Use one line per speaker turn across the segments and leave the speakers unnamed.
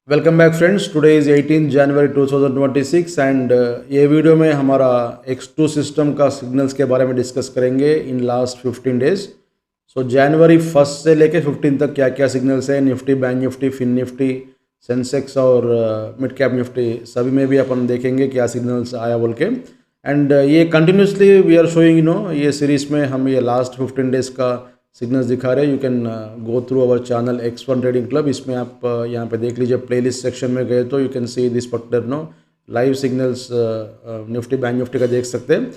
Welcome back friends. Today is 18 January 2026 and ये video में हमारा X2 सिस्टम का सिग्नल्स के बारे में डिस्कस करेंगे इन लास्ट 15 डेज। सो जनवरी 1 से लेके 15 तक क्या क्या सिग्नल्स है, निफ्टी, बैंक निफ्टी, फिन निफ्टी, सेंसेक्स और मिड कैप निफ्टी सभी में भी अपन देखेंगे क्या सिग्नल्स आया बोल के। एंड ये कंटिन्यूसली वी आर शोइंग ये सीरीज़ में हम ये लास्ट 15 डेज का सिग्नल्स दिखा रहे हैं। You can go through our channel X1 trading club. इसमें आप यहाँ पे देख लीजिए, प्लेलिस्ट सेक्शन में गए तो you can see this particular live signals Nifty bank Nifty का देख सकते हैं,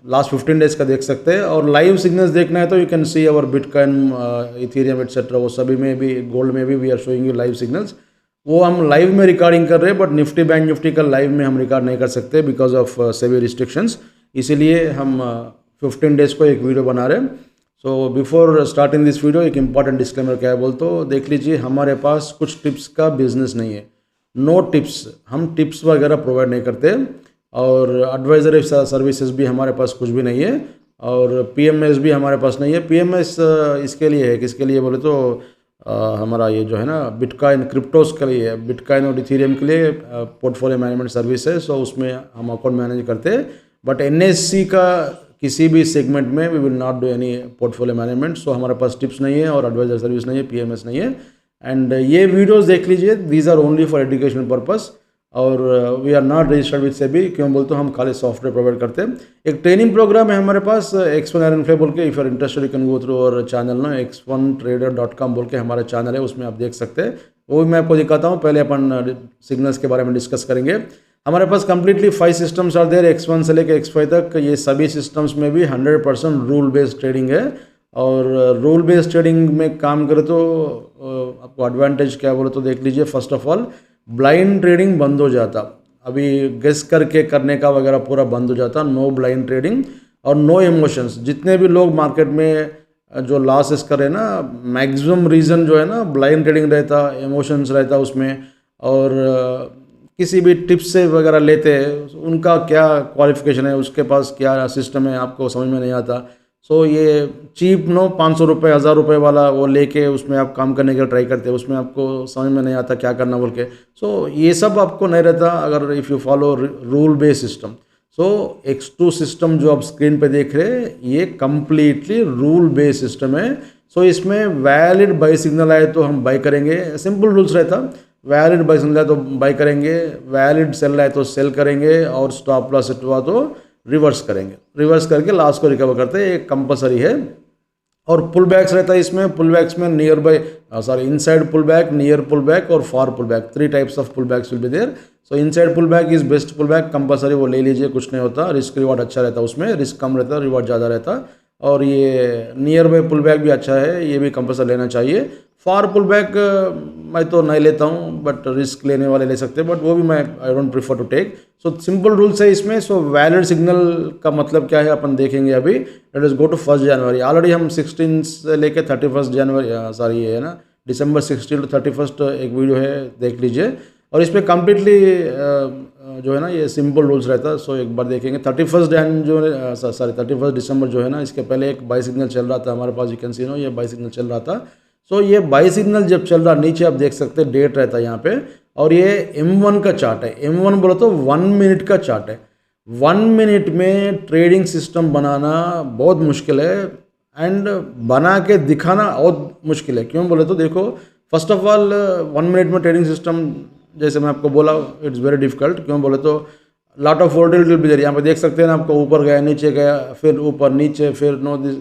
लास्ट 15 डेज का देख सकते हैं। और लाइव सिग्नल्स देखना है तो you can see our bitcoin, ethereum etcetera, वो सभी में भी, गोल्ड में भी we are showing you live signals. वो हम लाइव में रिकॉर्डिंग कर रहे हैं, बट निफ्टी बैंक निफ्टी का लाइव में हम रिकॉर्ड नहीं कर सकते बिकॉज ऑफ सेवियर रिस्ट्रिक्शंस। इसीलिए हम 15 डेज को एक वीडियो बना रहे हैं। So before starting this video एक इंपॉर्टेंट डिस्क्लेमर क्या है बोल तो देख लीजिए, हमारे पास कुछ टिप्स का बिजनेस नहीं है, नो टिप्स। हम टिप्स वगैरह प्रोवाइड नहीं करते और एडवाइजरी सर्विसेज भी हमारे पास कुछ भी नहीं है और पीएमएस भी हमारे पास नहीं है। पीएमएस इसके लिए है, किसके लिए बोले तो हमारा ये जो है ना बिटकॉइन क्रिप्टोस के लिए, बिटकॉइन और इथेरियम के लिए पोर्टफोलियो मैनेजमेंट सर्विस है। सो उसमें हम अकाउंट मैनेज करते हैं, बट एनएससी का किसी भी सेगमेंट में we will not do any portfolio management. So हमारे पास टिप्स नहीं है और एडवाइजर सर्विस नहीं है, पीएमएस नहीं है। एंड ये वीडियोस देख लीजिए, these are only for educational purpose और we are not registered with SEBI. क्यों बोलते हम खाली सॉफ्टवेयर प्रोवाइड करते हैं। एक ट्रेनिंग प्रोग्राम है हमारे पास X1 आयरन फ्ले बोल के, if are interested you can go through our channel x1trader.com बोल के हमारा चैनल है, उसमें आप देख सकते हैं। वो भी मैं आपको दिखाता हूँ। पहले अपन सिग्नल्स के बारे में डिस्कस करेंगे। हमारे पास completely 5 systems are there, X1 से लेकर X5 तक। ये सभी सिस्टम्स में भी 100% रूल बेस्ड ट्रेडिंग है और रूल बेस्ड ट्रेडिंग में काम करे तो आपको एडवांटेज क्या बोले तो देख लीजिए। First of all blind trading बंद हो जाता, अभी गेस करके करने का वगैरह पूरा बंद हो जाता। नो ब्लाइंड ट्रेडिंग और नो इमोशंस। जितने भी लोग मार्केट में जो लॉसेस करे ना, मैक्सिमम रीज़न जो है ना ब्लाइंड ट्रेडिंग रहता, इमोशंस रहता उसमें। और किसी भी टिप्स से वगैरह लेते हैं, उनका क्या क्वालिफिकेशन है, उसके पास क्या सिस्टम है, आपको समझ में नहीं आता। सो ये चीप 500 रुपये 1000 रुपये वाला वो लेके उसमें आप काम करने के लिए ट्राई करते हैं, उसमें आपको समझ में नहीं आता क्या करना बोल के। सो ये सब आपको नहीं रहता अगर if you follow rule based system. So X2 system जो आप स्क्रीन पे देख रहे हैं ये कम्प्लीटली रूल बेस्ड सिस्टम है। सो इसमें वैलिड बाई सिग्नल आए तो हम बाई करेंगे, सिंपल रूल्स रहता। वैलिड बाई सिग्नल है तो बाई करेंगे, वैलिड सेल है तो सेल करेंगे और स्टॉप लॉस सेट हुआ तो रिवर्स करेंगे। रिवर्स करके लास्ट को रिकवर करते हैं, ये कंपलसरी है। और पुल बैक्स रहता है इसमें। पुल बैक्स में near by inside pull back, near pull back और far pull back, 3 types of pull backs will be there. So inside pull back is best pull back, compulsory, वो ले लीजिए, कुछ नहीं होता। रिस्क रिवॉर्ड अच्छा रहता है उसमें, रिस्क कम रहता है, रिवॉर्ड ज़्यादा रहता। और ये नियर बाई पुल बैक भी अच्छा है, ये भी कंपलसरी लेना चाहिए। फार पुल बैक मैं तो नहीं लेता हूँ, बट रिस्क लेने वाले ले सकते हैं, बट वो भी मैं I don't prefer to take. So simple rules है इसमें। सो वैलिड सिग्नल का मतलब क्या है अपन देखेंगे अभी। Let us go to 1 January. Already हम 16 से लेके 31 जनवरी, सॉरी ये है ना December 16 to 31 एक वीडियो है, देख लीजिए। और इसमें कम्प्लीटली जो है ना ये सिंपल रूल्स रहता है। सो एक बार देखेंगे 31 दिसंबर जो है ना, इसके पहले एक बाई सिग्नल चल रहा था हमारे पास, यू कैन सी ये बाई सिग्नल चल रहा था। सो ये बाई सिग्नल जब चल रहा, नीचे आप देख सकते हैं डेट रहता है यहाँ पे, और ये M1 का चार्ट है। M1 बोलो तो 1 मिनट का चार्ट है। 1 मिनट में ट्रेडिंग सिस्टम बनाना बहुत मुश्किल है एंड बना के दिखाना बहुत मुश्किल है। क्यों बोले तो देखो, फर्स्ट ऑफ ऑल 1 मिनट में ट्रेडिंग सिस्टम, जैसे मैं आपको बोला, इट्स वेरी डिफिकल्ट। क्यों बोले तो लॉट ऑफ वोलेटिलिटी भी देर, यहाँ पे देख सकते हैं ना, आपको ऊपर गया, नीचे गया, फिर ऊपर नीचे, फिर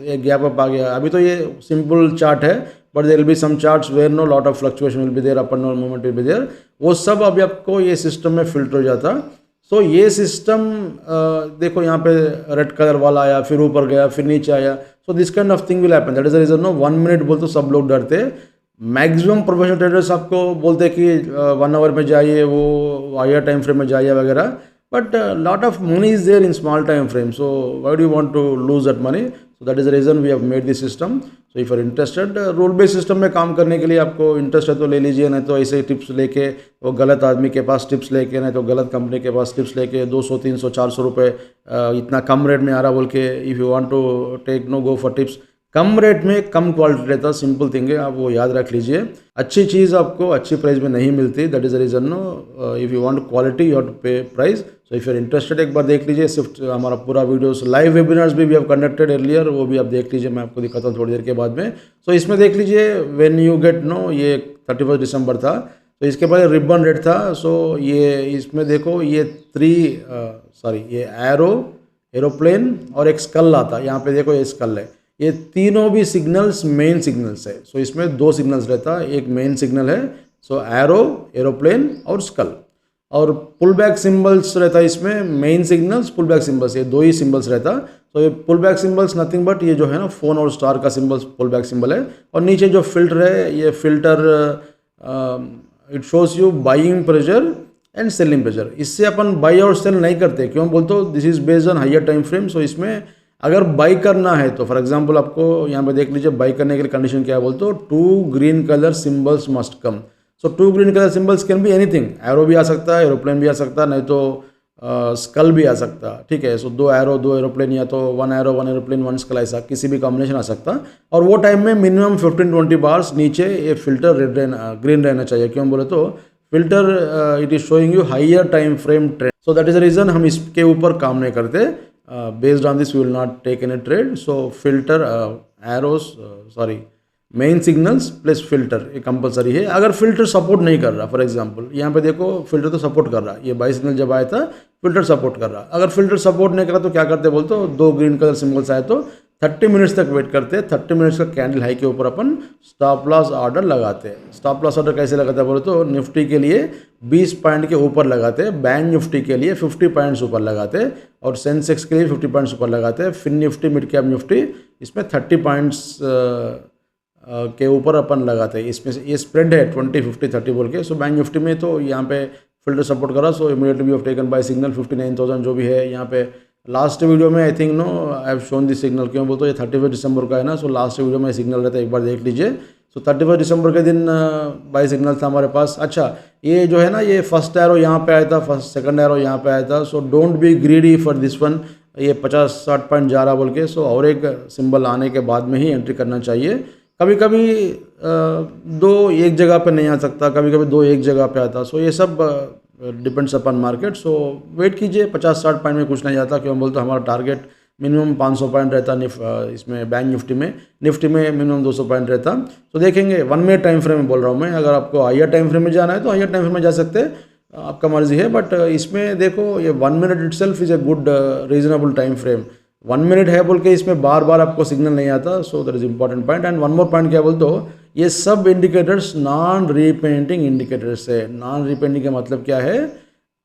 एक गैप अप आ गया। अभी तो ये सिंपल चार्ट है, but there will be some charts where lot of fluctuation will be there, up and down movement will be there. वो सब अभी आपको ये सिस्टम में फिल्टर हो जाता। सो ये सिस्टम देखो, यहाँ पे रेड कलर वाला आया, फिर ऊपर गया, फिर नीचे आया। So this kind of thing will happen. That is the reason 1 minute बोल तो सब लोग डरते। मैक्सिमम प्रोफेशनल ट्रेडर्स आपको बोलते हैं कि 1 आवर में जाइए, वो हायर टाइम फ्रेम में जाइए वगैरह, but lot of money is there in small time frame. So why do you want to lose that money? So that is the reason we have made this system. So if are interested, rule based system में काम करने के लिए आपको interest है तो ले लीजिए, नहीं तो ऐसे टिप्स लेके, वो गलत आदमी के पास टिप्स लेके, नहीं तो गलत कंपनी के पास टिप्स लेके 200 300 400 रुपये इतना कम रेट में आ रहा बोल के, if you want to take, no go for tips. कम रेट में कम क्वालिटी रहता, सिंपल थिंग है, आप वो याद रख लीजिए। अच्छी चीज़ आपको अच्छी प्राइस में नहीं मिलती, that is the reason no, if you want quality you have to pay price. So if you are interested एक बार देख लीजिए, सिर्फ हमारा पूरा वीडियोस लाइव वेबिनार्स भी वी हैव कंडक्टेड अर्लियर, वो भी आप देख लीजिए, मैं आपको दिखाता हूँ थोड़ी देर के बाद में। सो इसमें देख लीजिए व्हेन यू गेट नो, ये 31 दिसंबर था, तो इसके बाद रिबन रेट था। सो ये इसमें देखो ये ये एरोप्लेन और एक स्कल आता है, यहाँ पे देखो ये स्कल है, ये तीनों भी सिग्नल्स मेन सिग्नल्स है। सो इसमें दो सिग्नल्स रहता है, एक मेन सिग्नल है, सो एरोप्लेन और स्कल, और पुल बैक सिम्बल्स रहता है इसमें, main signals pull back symbols, ये दो ही सिम्बल्स रहता। तो ये pull back symbols nothing but ये जो है ना फोन और स्टार का सिम्बल्स पुल बैक सिम्बल है, और नीचे जो फिल्टर है ये filter it shows you buying pressure and selling pressure. इससे अपन बाई और सेल नहीं करते, क्यों बोलते हो, this is based on higher time frame. So इसमें अगर बाई करना है तो फॉर एग्जांपल आपको यहाँ पे देख लीजिए, बाई करने के लिए कंडीशन क्या है बोलते हो, 2 green colour symbols must come. So 2 green colour symbols can be anything, arrow भी आ सकता है, एरोप्लेन भी आ सकता है, नहीं तो स्कल भी आ सकता, ठीक है। सो 2 एरो 2 एरोप्लेन, या तो 1 एरो 1 एरोप्लेन 1 स्कल, ऐसा किसी भी कॉम्बिनेशन आ सकता। और वो टाइम में मिनिमम 15-20 बार्स नीचे ये फिल्टर ग्रीन रहना चाहिए, क्यों बोले तो filter it is showing you higher time frame trade. So that is the reason हम इसके ऊपर काम नहीं करते। Based on this we will not take any trade. So filter main signals plus filter ये कंपलसरी है। अगर फिल्टर सपोर्ट नहीं कर रहा, फॉर एग्जांपल यहाँ पे देखो फिल्टर तो सपोर्ट कर रहा, ये बाई सिग्नल जब आया था फिल्टर सपोर्ट कर रहा। अगर फिल्टर सपोर्ट नहीं कर रहा तो क्या करते बोलते हो, 2 ग्रीन कलर सिंबल्स आए तो 30 मिनट्स तक वेट करते हैं। 30 मिनट्स का कैंडल हाई के ऊपर अपन स्टॉप लॉस ऑर्डर लगाते हैं। स्टॉप लॉस ऑर्डर कैसे लगाते हैं बोले तो निफ्टी के लिए 20 पॉइंट के ऊपर लगाते हैं, बैंक निफ्टी के लिए 50 पॉइंट्स ऊपर लगाते हैं, और सेंसेक्स के लिए 50 पॉइंट्स ऊपर लगाते हैं। Fin Nifty mid cap Nifty इसमें 30 पॉइंट्स के ऊपर अपन लगाते हैं। इसमें ये स्प्रेड है 20 50 30 बोल के। सो बैंक निफ्टी में तो यहाँ पे फिल्टर सपोर्ट करा, so immediately we have taken buy signal 59,000 जो भी है। यहाँ पे लास्ट वीडियो में I think no I have shown this signal, क्यों बोलते हो ये 31 दिसंबर का है ना। सो लास्ट वीडियो में सिग्नल रहता है, एक बार देख लीजिए। सो 31 दिसंबर के दिन बाय सिग्नल था हमारे पास। अच्छा ये जो है ना, ये फर्स्ट एरो यहाँ पे आया था, फर्स्ट सेकंड एरो यहाँ पे आया था। So don't be greedy for this one, ये 50-60 पॉइंट जा रहा बोल के। सो और एक सिंबल आने के बाद में ही एंट्री करना चाहिए। कभी कभी 2 एक जगह पे नहीं आ सकता, कभी कभी 2 एक जगह पे आता। सो ये सब डिपेंड्स अपॉन मार्केट। सो वेट कीजिए, 50-60 पॉइंट में कुछ नहीं जाता, क्यों बोलते हमारा टारगेट मिनिमम 500 पॉइंट रहता इसमें बैंक निफ्टी में मिनिमम 200 पॉइंट रहता। तो देखेंगे 1 मिनट टाइम फ्रेम में बोल रहा हूँ मैं। अगर आपको हायर टाइम फ्रेम में जाना है तो हायर टाइम फ्रेम में जा सकते हैं, आपका मर्जी है। बट इसमें देखो ये 1 minute itself is a good reasonable time frame. 1 minute है बोल के इसमें बार बार आपको सिग्नल नहीं आता। सो that is important point. And one more point क्या बोलते हो, ये सब इंडिकेटर्स नॉन रीपेंटिंग इंडिकेटर्स है। नॉन रीपेंटिंग का मतलब क्या है,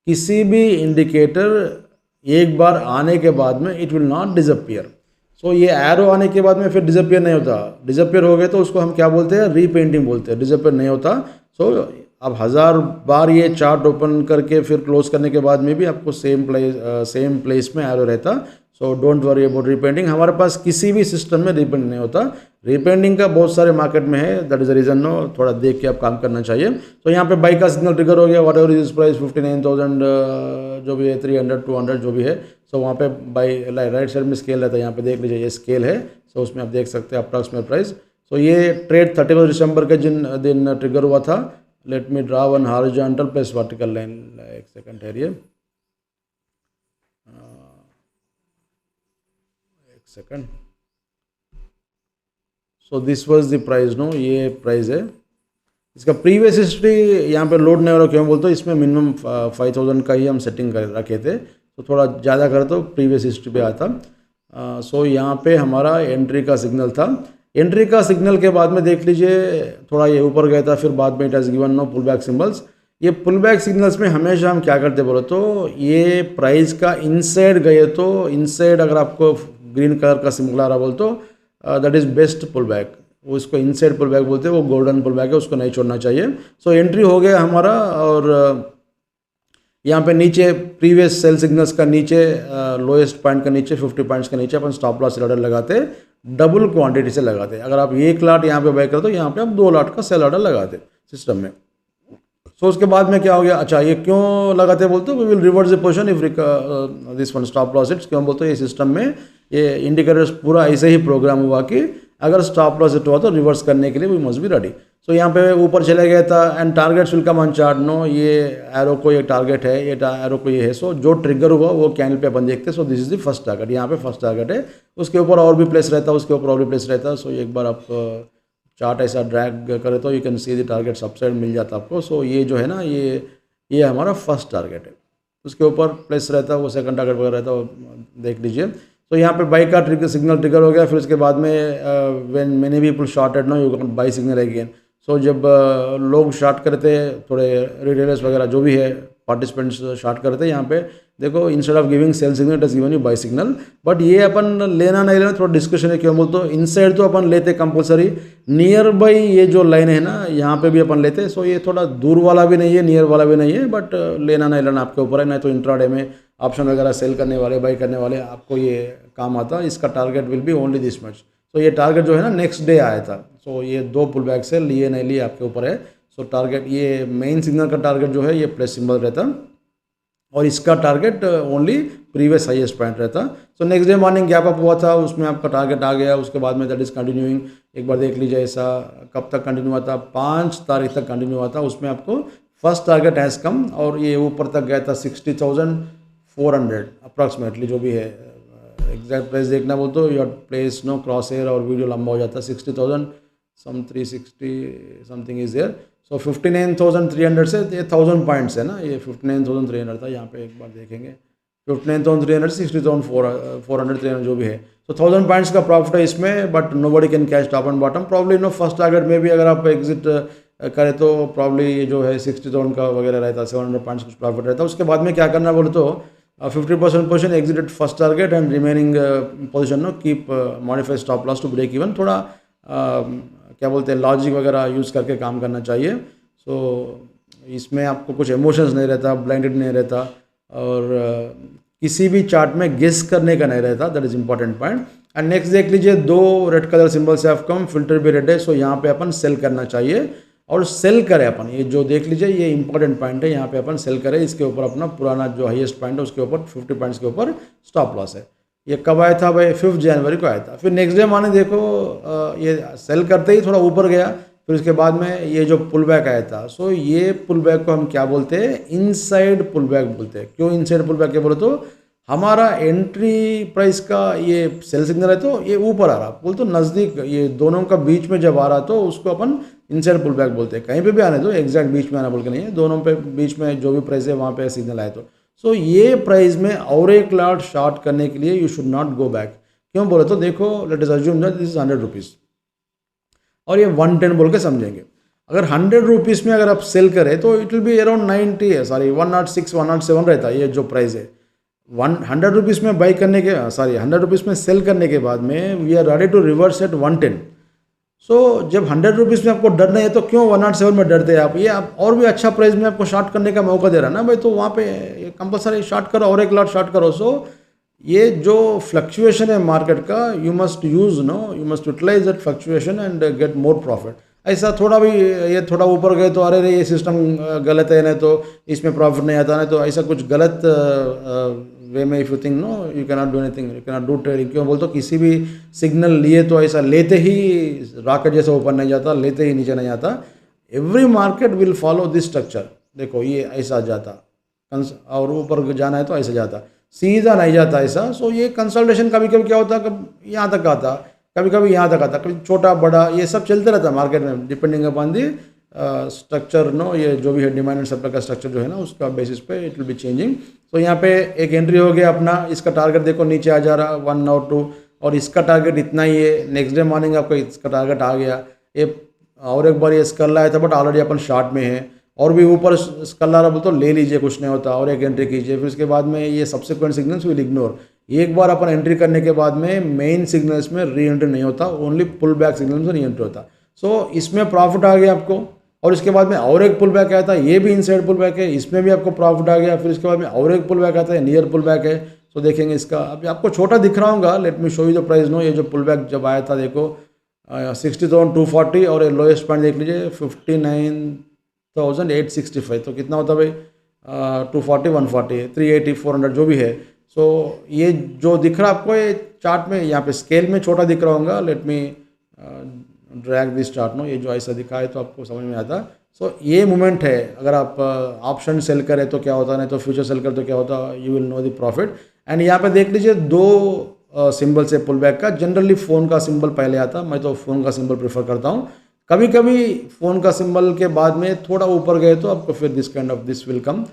किसी भी इंडिकेटर एक बार आने के बाद में इट विल नॉट डिसअपियर। सो ये एरो आने के बाद में फिर डिसअपियर नहीं होता। डिसअपियर हो गए तो उसको हम क्या बोलते हैं, रीपेंटिंग बोलते हैं, डिसअपियर नहीं होता। सो अब 1000 बार ये चार्ट ओपन करके फिर क्लोज करने के बाद में भी आपको सेम प्लेस में एरो रहता। So don't worry about repainting. हमारे पास किसी भी सिस्टम में रीपेंटिंग नहीं होता। रीपेंटिंग का बहुत सारे मार्केट में है, that is the reason no, थोड़ा देख के आप काम करना चाहिए। तो यहाँ पे बाई का सिग्नल ट्रिगर हो गया, वॉट एवर इज प्राइस 59,000 जो भी है, 300 200 जो भी है। सो वहाँ पे बाई राइट साइड में स्केल रहता है, यहाँ पे देख लीजिए ये स्केल है। सो उसमें आप देख सकते हैं अप्रॉक्सीमेट प्राइस। सो ये ट्रेड 31 दिसंबर के दिन ट्रिगर हुआ था। Let me draw one horizontal plus vertical line, एक सेकंड ठहरिए, एक second. So this was the price no, ये प्राइस है। इसका प्रीवियस हिस्ट्री यहाँ पे लोड नहीं हो रहा, क्यों बोलते हो, इसमें मिनिमम 5000 का ही हम सेटिंग कर रखे थे। तो थोड़ा ज़्यादा कर तो प्रीवियस हिस्ट्री पे आता। सो यहाँ पे हमारा एंट्री का सिग्नल था। एंट्री का सिग्नल के बाद में देख लीजिए थोड़ा ये ऊपर गया था, फिर बाद में it has given no pull back symbols. ये पुल बैक सिग्नल्स में हमेशा हम क्या करते बोलो तो, ये प्राइस का इनसाइड गए तो इनसाइड अगर आपको ग्रीन कलर का सिम्बल आ रहा बोल तो that is best pull back. वो इसको इनसाइड पुल बैक बोलते हैं, वो गोल्डन पुल बैक है, उसको नहीं छोड़ना चाहिए। सो एंट्री हो गया हमारा, और यहाँ पे नीचे प्रीवियस सेल सिग्नल्स का नीचे लोएस्ट पॉइंट का नीचे 50 पॉइंट्स का नीचे अपन स्टॉप लॉस ऑर्डर लगाते, डबल क्वांटिटी से लगाते। अगर आप 1 लाट यहाँ पे बाय करते हो, यहाँ पे आप 2 लाट का सेल ऑर्डर लगाते सिस्टम में। सो उसके बाद में क्या हो गया, अच्छा ये क्यों लगाते बोलते हो, we will reverse the position if this one stop loss it's. क्यों बोलते हो, ये सिस्टम में ये इंडिकेटर्स पूरा ऐसे ही प्रोग्राम हुआ कि अगर स्टॉप लॉस हिट हुआ तो रिवर्स करने के लिए we must be ready. So यहाँ पे ऊपर चले गया था and targets will come on chart no, ये एरो को ये टारगेट है, ये एरो को ये है। सो जो ट्रिगर हुआ वो कैंडल पे अपन देखते हैं। सो this is the first target, यहाँ पे फर्स्ट टारगेट है, उसके ऊपर और भी प्लेस रहता है, उसके ऊपर और भी प्लेस रहता है। सो एक बार आप चार्ट ऐसा ड्रैग करे तो you can see the target subside मिल जाता है आपको। सो ये जो है ना ये हमारा फर्स्ट टारगेट है, उसके ऊपर प्लेस रहता है, वो सेकंड टारगेट वगैरह रहता है, वो देख लीजिए। तो यहाँ पे बाई का ट्रिगर सिग्नल ट्रिगर हो गया, फिर उसके बाद में when many people shorted no you can buy signal again. So जब लोग शॉर्ट करते थोड़े रिटेलर्स वगैरह जो भी है पार्टिसिपेंट्स शॉर्ट करते यहाँ पे देखो, instead of giving sell signal it is given you buy signal. But ये अपन लेना नहीं लेना थोड़ा डिस्कशन है, क्यों बोलते तो इनसाइड तो अपन लेते कंपलसरी, नियर बाई ये जो लाइन है ना यहाँ पे भी अपन लेते। सो ये थोड़ा दूर वाला भी नहीं है, नियर वाला भी नहीं है, बट लेना नहीं लेना आपके ऊपर है। नहीं तो इंट्राडे में ऑप्शन वगैरह सेल करने वाले बाई करने वाले आपको ये काम आता है। इसका target will be only this much. So ये टारगेट जो है ना नेक्स्ट डे आया था। सो ये दो पुल बैक से लिए नहीं लिए आपके ऊपर है। सो टारगेट ये मेन सिग्नल का टारगेट जो है ये प्लस सिंबल रहता, और इसका target only previous highest point रहता। So next day morning gap up हुआ था, उसमें आपका टारगेट आ गया, उसके बाद में दैट इज़ कंटिन्यूइंग। एक बार देख लीजिए ऐसा कब तक कंटिन्यू हुआ था, 5 तारीख तक कंटिन्यू हुआ था। उसमें आपको फर्स्ट टारगेट हैज़ कम और ये ऊपर तक गया था 60,400 अप्रॉक्सीमेटली जो भी है। एग्जैक्ट प्राइस देखना बोल तो your place no cross air और वीडियो लंबा हो जाता है। 60,000 some 360 something is there. So 59,300 से ये 1000 पॉइंट्स है ना, ये 59,300 था। यहाँ पे एक बार देखेंगे 59,300 60,400 300 जो भी है। तो 1000 पॉइंट्स का प्रॉफिट है इसमें, but nobody can catch top and bottom. Probably no first target में भी अगर आप एग्जिट करें तो प्रॉब्ली ये जो है 60,000 का वगैरह रहता है, 700 पॉइंट्स कुछ प्रॉफिट रहता है। उसके बाद में क्या करना बोले तो 50% position exited first target and remaining position no keep modified stop loss to break even. थोड़ा क्या बोलते हैं लॉजिक वगैरह यूज़ करके काम करना चाहिए। सो इसमें आपको कुछ इमोशंस नहीं रहता, ब्लाइंडेड नहीं रहता, और किसी भी चार्ट में गेस करने का नहीं रहता। That is important point. And next देख लीजिए, दो red colour symbols have come, filter भी रेड है। सो यहाँ पे अपन सेल करना चाहिए और सेल करें अपन। ये जो देख लीजिए ये इंपॉर्टेंट पॉइंट है, यहाँ पे अपन सेल करें। इसके ऊपर अपना पुराना जो हाईएस्ट पॉइंट है उसके ऊपर 50 पॉइंट्स के ऊपर स्टॉप लॉस है। ये कब आया था भाई, 5 जनवरी को आया था। फिर नेक्स्ट डे माने देखो ये सेल करते ही थोड़ा ऊपर गया, फिर उसके बाद में ये जो पुल बैक आया था। सो ये पुल बैक को हम क्या बोलते हैं, इनसाइड पुल बैक बोलते हैं। क्यों इनसाइड पुल बैक के बोले तो हमारा एंट्री प्राइस का ये सेल सिग्नल है तो ये ऊपर आ रहा, बोल तो नज़दीक ये दोनों का बीच में जब आ रहा तो उसको अपन इनसाइड पुल बैक बोलते हैं। कहीं पे भी आने दो, एग्जैक्ट बीच में आना बोल के नहीं है, दोनों पे बीच में जो भी प्राइस है वहाँ पे सिग्नल आए तो। सो ये प्राइस में और एक लॉट शॉर्ट करने के लिए you should not go back. क्यों बोले तो देखो let us assume that this is 100 rupees और ये 110 बोल के समझेंगे। अगर 100 रुपीज़ में अगर आप सेल करें तो इट विल बी अराउंड 90 है, सॉरी 106 107 रहता है ये जो प्राइस है। 100 रुपीज़ में बाई करने के 100 रुपीज़ में सेल करने के बाद में we are ready to reverse at 110। So जब 100 रुपीज़ में आपको डर नहीं है तो क्यों 107 में डरते हैं आप। ये आप और भी अच्छा प्राइस में आपको शॉर्ट करने का मौका दे रहा है ना भाई, तो वहाँ पे कंपलसरी शॉर्ट करो और एक लॉट शॉर्ट करो। सो ये जो फ्लक्चुएशन है मार्केट का, you must use no, you must utilise that fluctuation and get more profit. ऐसा थोड़ा भी ये थोड़ा ऊपर गए तो अरे रे ये सिस्टम गलत है, नहीं तो इसमें प्रॉफिट नहीं आता, नहीं तो ऐसा कुछ गलत वे में if you think no you can not do anything, you can not do trading. क्यों बोलते तो किसी भी सिग्नल लिए तो ऐसा लेते ही रॉकेट जैसा ऊपर नहीं जाता, लेते ही नीचे नहीं आता। Every market will follow this structure. देखो ये ऐसा जाता और ऊपर जाना है तो ऐसा जाता, सीधा नहीं जाता ऐसा। सो ये कंसल्टेशन कभी कभी क्या होता, कभी यहाँ तक आता, कभी कभी यहाँ तक आता, कभी छोटा बड़ा ये सब चलते रहता है मार्केट में, depending upon the structure no, ये जो भी है डिमांड एंड सप्लाई का स्ट्रक्चर जो है ना उसका बेसिस पे इट विल बी चेंजिंग। तो यहाँ पे एक एंट्री हो गया अपना, इसका टारगेट देखो नीचे आ जा रहा 1 और 2 और इसका टारगेट इतना ही है। नेक्स्ट डे मॉर्निंग आपको इसका टारगेट आ गया, ये और एक बार ये स्कल आया था बट ऑलरेडी अपन शॉर्ट में है, और भी ऊपर स्कल आ रहा बोल तो ले लीजिए कुछ नहीं होता और एक एंट्री कीजिए। फिर उसके बाद में ये सब्सिक्वेंट सिग्नल्स विल इग्नोर। एक बार अपन एंट्री करने के बाद में मेन सिग्नल्स में री एंट्री नहीं होता, ओनली पुल बैक सिग्नल्स में री एंट्री होता। सो इसमें प्रॉफिट आ गया आपको, और इसके बाद में और एक पुल बैक आया था, ये भी इनसाइड पुल बैक है, इसमें भी आपको प्रॉफिट आ गया। फिर इसके बाद में और एक पुल बैक आता है, नियर पुल बैक है। सो देखेंगे इसका, अभी आपको छोटा दिख रहा होगा, let me show you the price no. ये जो पुल बैक जब आया था देखो 60,240 और ये लोएस्ट पॉइंट देख लीजिए 59,865। तो कितना होता भाई 240 140 380 400 जो भी है। सो ये जो दिख रहा आपको ये चार्ट में यहाँ पे स्केल में छोटा दिख रहा होगा, let me drag this chart no, ये जो ऐसा दिखा है तो आपको समझ में आता। सो ये मोमेंट है, अगर आप ऑप्शन सेल करें तो क्या होता है, नहीं तो फ्यूचर सेल करें तो क्या होता, you will know the profit. And यहाँ पे देख लीजिए दो सिंबल से पुल बैक का, जनरली फ़ोन का सिंबल पहले आता, मैं तो फ़ोन का सिंबल प्रेफर करता हूँ। कभी कभी फ़ोन का सिंबल के बाद में थोड़ा ऊपर गए तो आपको फिर this kind of this will come.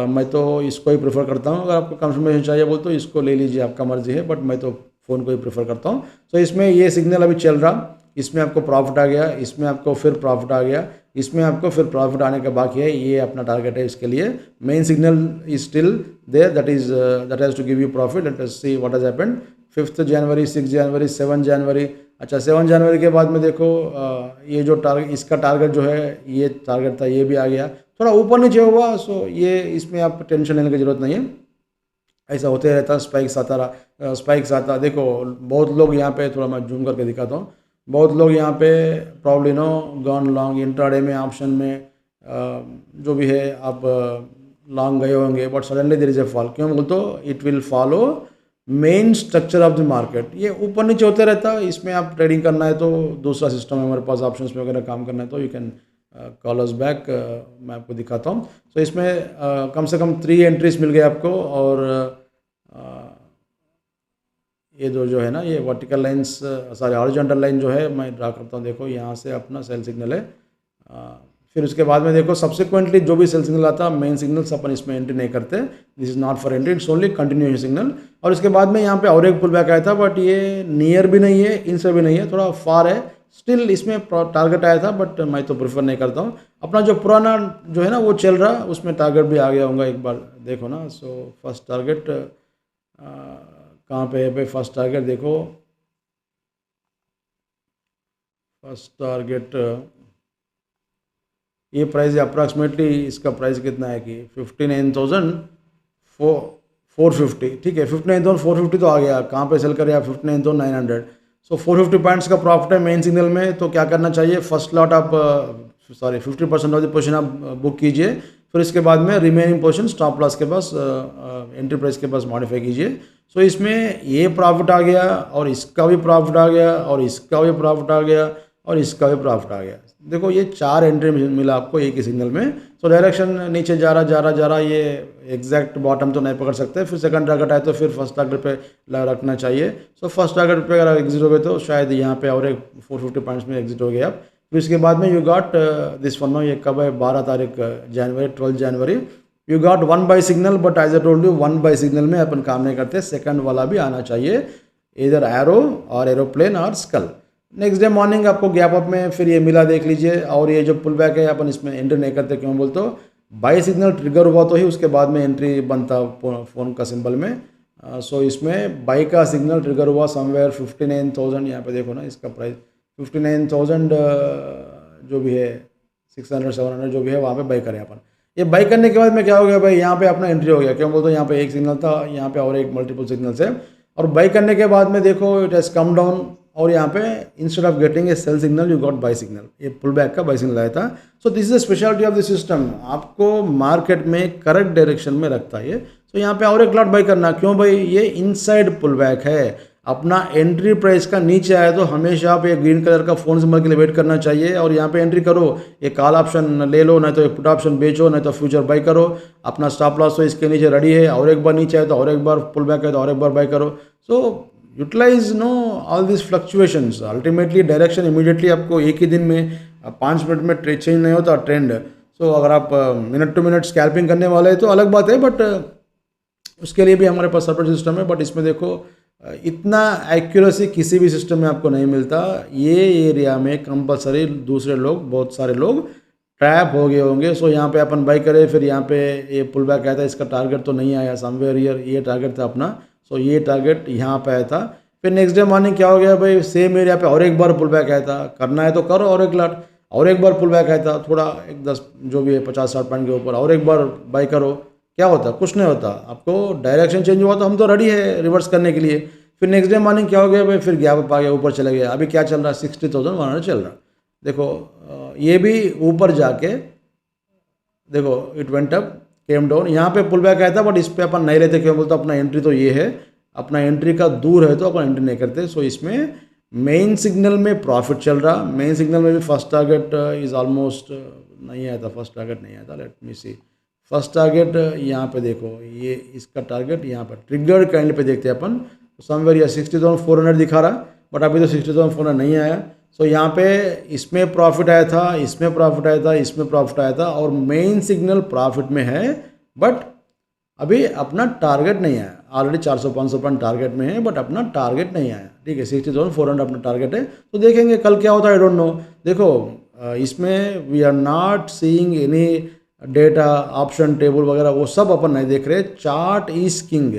मैं तो इसको ही प्रेफर करता हूँ, अगर आपको कंफर्मेशन चाहिए बोल तो इसको ले लीजिए, आपका मर्जी है, बट मैं तो फ़ोन को ही प्रेफर करता हूँ। सो इसमें ये सिग्नल अभी चल रहा, इसमें आपको प्रॉफिट आ गया, इसमें आपको फिर प्रॉफिट आ गया, इसमें आपको फिर प्रॉफिट आने का बाकी है, ये अपना टारगेट है इसके लिए। Main signal is still there, that has to give you profit. Let us see what has happened. 5 जनवरी, 6 जनवरी, 7 जनवरी। अच्छा 7 जनवरी के बाद में देखो ये जो टारगेट, इसका टारगेट जो है, ये टारगेट था, ये भी आ गया, थोड़ा ऊपर नीचे हुआ। सो ये इसमें आप टेंशन लेने की ज़रूरत नहीं है, ऐसा होते रहता, स्पाइक्स आता रहा, स्पाइक्स आता। देखो बहुत लोग यहाँ पे, थोड़ा मैं जूम करके दिखाता हूँ, बहुत लोग यहाँ पे probably no gone long intraday में, ऑप्शन में, जो भी है आप लॉन्ग गए होंगे, but suddenly there is a fall. क्यों बोल तो it will follow main structure of the market, ये ऊपर नीचे होते रहता। इसमें आप ट्रेडिंग करना है तो दूसरा सिस्टम है हमारे पास, ऑप्शंस में वगैरह काम करना है तो you can call us back. मैं आपको दिखाता हूँ। सो इसमें कम से कम 3 एंट्रीज मिल गए आपको, और ये जो है ना, ये vertical lines, sorry horizontal line जो है मैं ड्रा करता हूँ। देखो यहाँ से अपना सेल सिग्नल है, फिर उसके बाद में देखो सब्सिक्वेंटली जो भी सेल सिग्नल आता, मेन सिग्नल्स अपन इसमें एंट्री नहीं करते, this is not for entry, it's only continuation signal. और उसके बाद में यहाँ पे और एक पुल बैक आया था, बट ये नियर भी नहीं है, इनसे भी नहीं है, थोड़ा फार है, स्टिल इसमें टारगेट आया था, बट मैं तो प्रेफर नहीं करता हूँ। अपना जो पुराना जो है ना वो चल रहा, उसमें टारगेट भी आ गया होगा, एक बार देखो ना। सो फर्स्ट टारगेट कहाँ पे है, फर्स्ट टारगेट देखो, फर्स्ट टारगेट ये प्राइस है अप्रॉक्सीमेटली, इसका प्राइस कितना है कि 59,450, ठीक है, 59,450 तो आ गया। कहाँ पे सेल करें आप, 59,900। सो 450 पॉइंट्स का प्रॉफिट है मेन सिग्नल में। तो क्या करना चाहिए, फर्स्ट लॉट आप 50% ऑफ द पोजीशन आप बुक कीजिए, फिर इसके बाद में रिमेनिंग पोजीशन स्टॉप लॉस के पास, एंट्री प्राइस के पास मॉडिफाई कीजिए। सो इसमें ये प्रॉफिट आ गया, और इसका भी प्रॉफिट आ गया, और इसका भी प्रॉफिट आ गया, और इसका भी प्रॉफिट आ गया। देखो ये 4 एंट्री मिला आपको एक ही सिग्नल में। सो डायरेक्शन नीचे जा रहा, ये एग्जैक्ट बॉटम तो नहीं पकड़ सकते, फिर सेकंड टारगेट आए तो फिर फर्स्ट टारगेट पे रखना चाहिए। सो फर्स्ट टारगेट पे अगर एग्जिट हो गए तो शायद यहाँ पे और एक 450 पॉइंट्स में एग्जिट हो गए आप। फिर इसके बाद में यू गॉट दिस वन, ये कब है, 12 तारीख जनवरी, 12 जनवरी, you got 1 buy signal. But as I told you 1 buy signal में अपन काम नहीं करते, सेकंड वाला भी आना चाहिए, इधर एरो और एरोप्लेन और स्कल। नेक्स्ट डे मॉर्निंग आपको गैप अप में फिर ये मिला, देख लीजिए। और ये जो पुल बैक है अपन इसमें एंट्री नहीं करते, क्यों बोलते हो, बाई सिग्नल ट्रिगर हुआ तो ही उसके बाद में एंट्री बनता फ़ोन का सिंबल में। सो इसमें बाई का सिग्नल ट्रिगर हुआ समवेयर 59,000, यहाँ पे देखो ना, इसका प्राइस 59,000 जो भी है, 600 700 जो भी है, वहाँ पे बाई करें अपन। ये बाई करने के बाद में क्या हो गया भाई, यहाँ पे अपना एंट्री हो गया। क्यों बोलते हो, यहाँ पे एक सिग्नल था, यहाँ पे और एक मल्टीपल सिग्नल्स है, और बाई करने के बाद में देखो इट हैज़ कम डाउन, और यहाँ पे instead of getting a sell signal you got buy signal, ये पुल बैक का बाई सिग्नल आया था। So this is the speciality of the system, आपको मार्केट में करेक्ट डायरेक्शन में रखता है ये। सो यहाँ पे और एक लॉट बाई करना, क्यों भाई, ये इनसाइड पुल बैक है, अपना एंट्री प्राइस का नीचे आया तो हमेशा आप ये ग्रीन कलर का फोन सिंबल के लिए वेट करना चाहिए, और यहाँ पे एंट्री करो, ये कॉल ऑप्शन ले लो, नहीं तो पुट ऑप्शन बेचो, नहीं तो फ्यूचर बाई करो। अपना स्टॉप लॉस तो इसके नीचे रेडी है, और एक बार नीचे आए तो और एक बार पुल बैक है तो और एक बार बाई करो। So utilize no all this fluctuations, ultimately direction immediately आपको एक ही दिन में 5 मिनट में चेंज नहीं होता ट्रेंड। सो अगर आप मिनट टू मिनट स्कैल्पिंग करने वाले हैं तो अलग बात है, बट उसके लिए भी हमारे पास सेपरेट सिस्टम है। बट इसमें देखो इतना एक्यूरेसी किसी भी सिस्टम में आपको नहीं मिलता। ये एरिया में कंपलसरी दूसरे लोग, बहुत सारे लोग ट्रैप हो गए होंगे। सो यहाँ पे अपन बाई करें, फिर यहाँ पे ये पुल बैक आया था, इसका टारगेट तो नहीं आया, समवेयर ईयर ये टारगेट था अपना। सो ये टारगेट यहाँ पे आया था, फिर नेक्स्ट डे मॉर्निंग क्या हो गया भाई, सेम एरिया पे और एक बार पुल बैक आया था, करना है तो करो और एक लाट, और एक बार पुल बैक आया था, थोड़ा एक 10 जो भी है 50-60 पॉइंट के ऊपर, और एक बार बाई करो, क्या होता, कुछ नहीं होता। आपको डायरेक्शन चेंज हुआ तो हम तो रेडी है रिवर्स करने के लिए। फिर नेक्स्ट डे मॉर्निंग क्या हो गया भाई, फिर गैप अप आ गया, ऊपर चले गया। अभी क्या चल रहा है, 60,100 चल रहा। देखो ये भी ऊपर जाके देखो it went up came down, यहाँ पे पुल बैक आया था, बट इस पर अपन नहीं रहते, क्यों बोलते अपना एंट्री तो ये है, अपना एंट्री का दूर है तो अपन एंट्री नहीं करते। सो इसमें मेन सिग्नल में प्रॉफिट चल रहा, मेन सिग्नल में भी फर्स्ट टारगेट इज़ ऑलमोस्ट नहीं आया था, फर्स्ट टारगेट नहीं आया था। लेट मी सी, फर्स्ट टारगेट यहाँ पे देखो, ये इसका टारगेट यहाँ पर ट्रिगर्ड कैंडल पे देखते हैं अपन, समवेयर या 60,400 दिखा रहा, बट अभी तो 60,400 नहीं आया। सो यहाँ पे इसमें प्रॉफिट आया था, इसमें प्रॉफिट आया था, इसमें प्रॉफिट आया था, और मेन सिग्नल प्रॉफिट में है, बट अभी अपना टारगेट नहीं आया। ऑलरेडी 400-500 पॉइंट टारगेट में है, बट अपना टारगेट नहीं आया। ठीक है, 60,400 अपना टारगेट है, तो देखेंगे कल क्या होता है, आई डोंट नो। देखो इसमें we are not seeing any data option table वगैरह, वो सब अपन नहीं देख रहे। चार्ट इज किंग,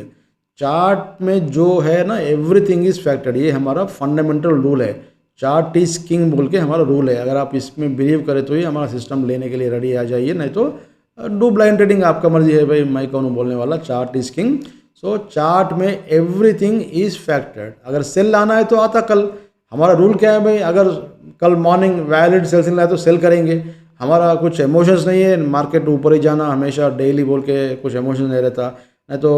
चार्ट में जो है ना एवरीथिंग इज फैक्टर्ड, ये हमारा फंडामेंटल रूल है। चार्ट इज किंग बोल के हमारा रूल है। अगर आप इसमें बिलीव करें तो ही हमारा सिस्टम लेने के लिए रेडी आ जाइए, नहीं तो डू ब्लाइंड ट्रेडिंग, आपका मर्जी है भाई, मैं कौन हूँ बोलने वाला। Chart is king. So chart में एवरीथिंग इज फैक्टर्ड। अगर सेल लाना है तो आता कल, हमारा रूल क्या है भाई, अगर कल मॉर्निंग वैलिड सेल सिग्नल आए तो सेल करेंगे। हमारा कुछ इमोशंस नहीं है, मार्केट ऊपर ही जाना हमेशा डेली बोल के कुछ इमोशन नहीं रहता, नहीं तो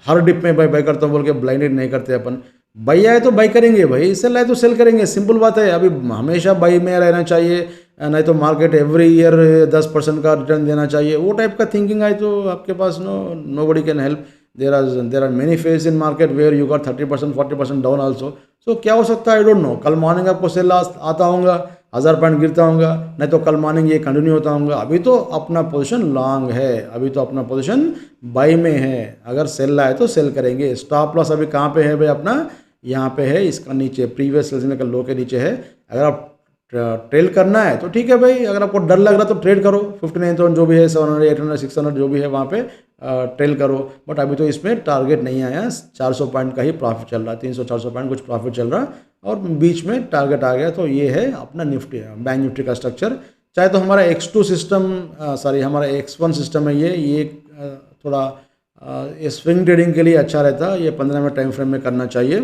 हर डिप में बाई करता हूँ बोल के ब्लाइंडेड नहीं करते अपन। बाई आए तो बाई करेंगे भाई, सेल आए तो सेल करेंगे, सिंपल बात है। अभी हमेशा बाई में रहना चाहिए, नहीं तो मार्केट एवरी ईयर 10% का रिटर्न देना चाहिए, वो टाइप का थिंकिंग आए तो आपके पास nobody can help. There are many phase in market where you got 30% 40% down also. So क्या हो सकता है, आई डोंट नो। कल मॉर्निंग आपको सेल आता होगा, 1000 पॉइंट गिरता होगा, नहीं तो कल मॉर्निंग ये कंटिन्यू होता होगा। अभी तो अपना पोजीशन लॉन्ग है, अभी तो अपना पोजीशन बाई में है। अगर सेल आए तो सेल करेंगे। स्टॉप लॉस अभी कहाँ पे है भाई अपना, यहाँ पे है, इसका नीचे प्रीवियस सेल का लो के नीचे है। अगर आप ट्रेल करना है तो ठीक है भाई, अगर आपको डर लग रहा तो ट्रेड करो, 59,000 जो भी है, 700 800 600 जो भी है वहाँ पे ट्रेल करो। बट अभी तो इसमें टारगेट नहीं आया, 400 पॉइंट का ही प्रॉफिट चल रहा है, 300-400 पॉइंट कुछ प्रॉफिट चल रहा, और बीच में टारगेट आ गया। तो ये है अपना निफ्टी, बैंक निफ्टी का स्ट्रक्चर। चाहे तो हमारा X2 सिस्टम, सॉरी हमारा X1 सिस्टम है, ये थोड़ा स्विंग ट्रेडिंग के लिए अच्छा रहता है। ये 15 मिनट टाइम फ्रेम में करना चाहिए,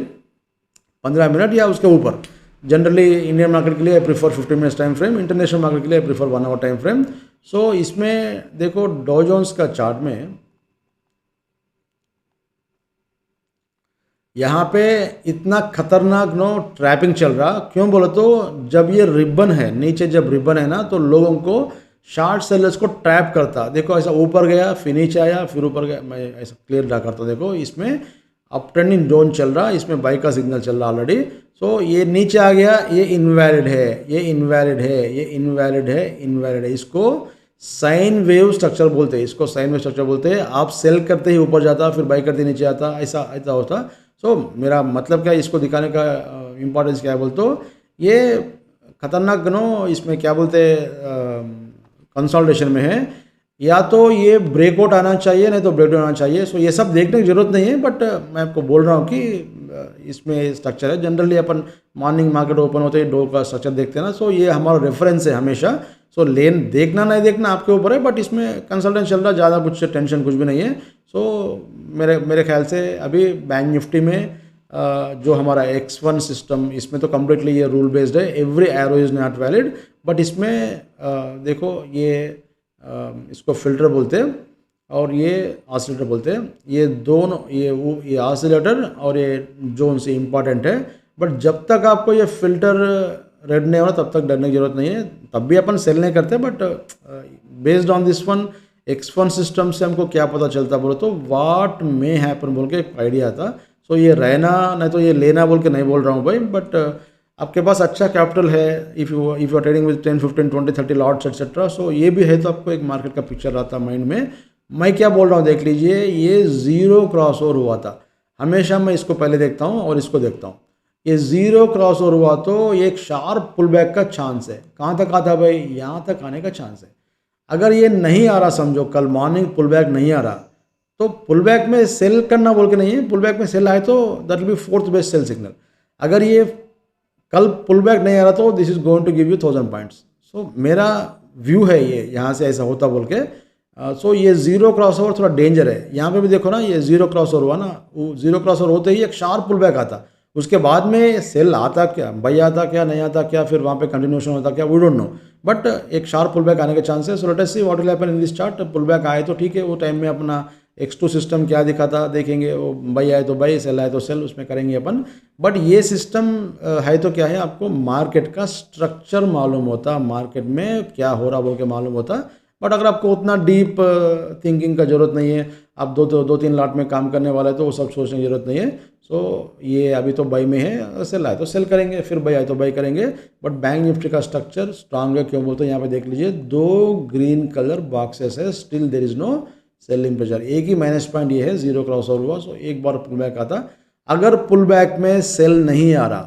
15 मिनट या उसके ऊपर। जनरली इंडियन मार्केट के लिए I prefer 15 minutes time frame, international market के लिए I prefer 1 hour time frame. So इसमें देखो डॉ जोन्स का चार्ट में यहाँ पे इतना खतरनाक ट्रैपिंग चल रहा, क्यों बोलो तो जब ये रिबन है नीचे, जब रिबन है ना, तो लोगों को शार्ट सेलर्स को ट्रैप करता। देखो ऐसा ऊपर गया, फिर नीचे आया, फिर ऊपर गया, मैं ऐसा क्लियर ड्रा करता हूँ। देखो इसमें अप ट्रेंडिंग जोन चल रहा, इसमें बाई का सिग्नल चल रहा ऑलरेडी। सो ये नीचे आ गया, ये इनवैलिड है, ये इनवैलिड है, ये इनवैलिड है, इनवैलिड है। इसको साइन वेव स्ट्रक्चर बोलते हैं, इसको साइन वेव स्ट्रक्चर बोलते हैं। आप सेल करते ही ऊपर जाता, फिर बाई करते नीचे आता, ऐसा ऐसा होता। सो मेरा मतलब क्या है, इसको दिखाने का इम्पोर्टेंस क्या है बोलते हो, ये खतरनाक इसमें क्या बोलते हैं कंसोलिडेशन में है, या तो ये ब्रेकआउट आना चाहिए, नहीं तो ब्रेकडाउन आना चाहिए। सो ये सब देखने की जरूरत नहीं है, बट मैं आपको बोल रहा हूँ कि इसमें स्ट्रक्चर है। जनरली अपन मॉर्निंग मार्केट ओपन होते ही डो का स्ट्रक्चर देखते हैं ना, सो ये हमारा रेफरेंस है हमेशा। सो लेन देखना नहीं देखना आपके ऊपर है, बट इसमें कंसल्टेंट चल रहा, ज़्यादा कुछ टेंशन कुछ भी नहीं है। सो मेरे ख्याल से अभी बैंक निफ्टी में जो हमारा X1 सिस्टम, इसमें तो कम्प्लीटली ये रूल बेस्ड है, every arrow is not valid. But इसमें देखो ये इसको फिल्टर बोलते हैं और ये ऑसिलेटर बोलते हैं। ये दोनों, ये ऑसिलेटर और ये जोन से इम्पॉर्टेंट है। बट जब तक आपको ये फिल्टर रेड नहीं हो रहा तब तक डरने की जरूरत नहीं है, तब भी अपन सेल नहीं करते। But based on this one X1 system से हमको क्या पता चलता बोलो तो व्हाट मे हैपन बोल के एक आइडिया था। सो ये रहना नहीं तो ये लेना बोल के नहीं बोल रहा हूँ भाई, बट आपके पास अच्छा कैपिटल है, if you are trading with 10 15 20 30 lots etcetera. So ये भी है तो आपको एक मार्केट का पिक्चर रहता माइंड में। मैं क्या बोल रहा हूँ देख लीजिए, ये ज़ीरो क्रॉस ओवर हुआ था, हमेशा मैं इसको पहले देखता हूँ और इसको देखता हूँ। ये ज़ीरो क्रॉस ओवर हुआ तो ये एक शार्प पुल बैक का चांस है। कहाँ तक आता भाई, यहाँ तक आने का चांस है। अगर ये नहीं आ रहा, समझो कल मॉर्निंग पुल बैक नहीं आ रहा, तो पुल बैक में सेल करना बोल के नहीं है, पुल बैक में सेल आए तो that will be fourth best sell signal. अगर ये कल पुल बैक नहीं आ रहा तो this is going to give you 1000 points. So मेरा व्यू है ये, यहाँ से ऐसा होता बोल के। सो ये ज़ीरो क्रॉस ओवर थोड़ा डेंजर है। यहाँ पे भी देखो ना, ये ज़ीरो क्रॉस ओवर हुआ ना, वो ज़ीरो क्रॉस ओवर होते ही एक शार्प पुल बैक आता, उसके बाद में सेल आता क्या, बाई आता क्या, नहीं आता क्या, फिर वहाँ पे कंटिन्यूशन होता क्या, वी डोंट नो। बट एक शार्प पुल बैक आने के चांस है। So let us see what will happen in this chart. Pull back आए तो ठीक है, वो टाइम में अपना X2 सिस्टम क्या दिखाता देखेंगे, वो बाई आए तो बाई, सेल आए तो सेल, उसमें करेंगे अपन। बट ये सिस्टम है तो क्या है, आपको मार्केट का स्ट्रक्चर मालूम होता, मार्केट में क्या हो रहा बोल के मालूम होता। बट अगर आपको उतना डीप थिंकिंग का ज़रूरत नहीं है, आप दो तीन लाट में काम करने वाला है, तो वो सब सोचने की ज़रूरत नहीं है। सो ये अभी तो बाई में है, सेल आए तो सेल करेंगे, फिर बाई आए तो बाई करेंगे। बट बैंक निफ्टी का स्ट्रक्चर स्ट्रांग है, क्यों बोलते हैं, यहाँ पे देख लीजिए 2 ग्रीन कलर बॉक्सेस है, still there is no selling pressure. एक ही माइनस पॉइंट ये है, 0 क्रॉस ओवर हुआ, सो एक बार पुल बैक आता। अगर पुल बैक में सेल नहीं आ रहा